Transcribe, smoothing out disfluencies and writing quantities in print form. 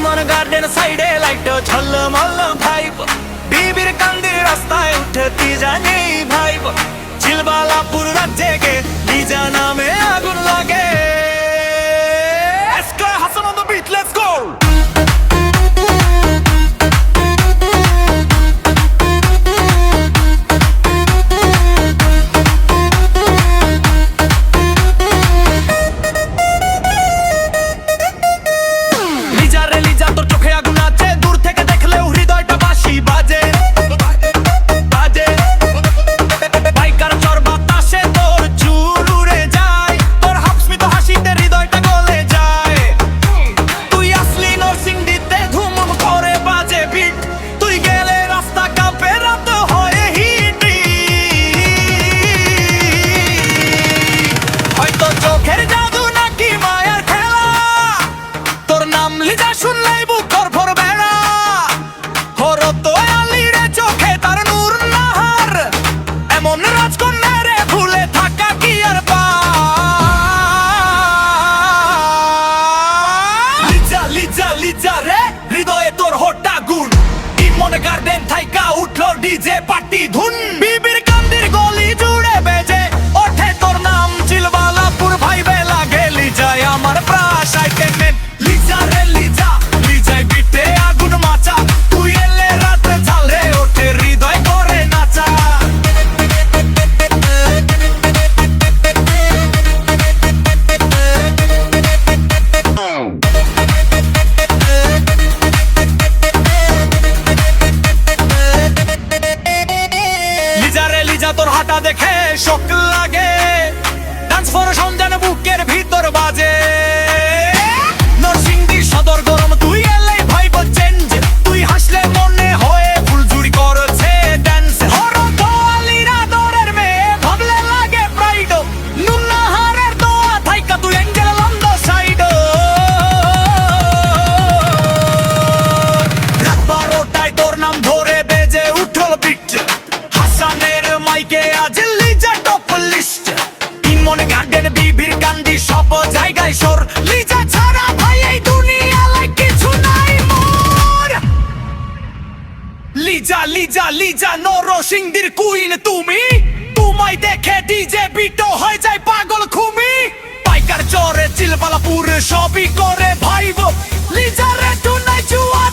ইমন garden সাইডে light ঝলমল vibe, বিবির কান্দির রাস্তায় উঠতি জানি ভাইব, চিলবালাপুর রাজ্যে গে লিজা নামে আগুন লাগে। SK Hasan on the beat, let's go. হৃদয়ে তোর হোটা গুণ, ইমন গার্ডেন থাইকা উঠলো ডিজে পার্টি ধুন, বিবির কান্দির গলি জুড়ে বেজে ওঠে তোর নাম, চিলবালাপুর ভাইবে লাগে লিজায় আমার প্রাশায় টেনে। লিজা রে লিজা, লিজায় বিটে আগুন মাচা, তুই এলে রাতে ঝালে ওঠে হৃদয় করে নাচা। তোর হাঁটা দেখে শোক লাগে, ডান্স ফর সন্ধান বুকের ভিতর বাজে, নরসিংদী সদর গরম তুই এলেই ভাইব চেঞ্জ, তুই হাসলে মনে হয়ে ফুলঝুরি করছে ডান্স, হরদোয়ালিরা দরের মেয়ে ভাবলে লাগে প্রাইড, নুনাহারের দোয়া থাইকা তুই এঞ্জেল লন্দ সাইড। রাত 12টায় তোর নাম ধরে বেজে উঠল বিট, হাসানের মাইকে আজ লিজা টপ লিস্ট, ইমন গার্ডেন বিবির কান্দি সব জায়গায় সর, লিজা ছাড়া ভাই এই দুনিয়ায় কিছু নাই মোর। লিজা লিজা লিজা নরসিংদীর কুইন তুমি, তোমায় দেখে ডিজে বিটো হয়ে যায় পাগল খুমি, পাইকার চরে চিলবালাপুর সবই করে ভাইব, লিজা রে টুনাই জুয়া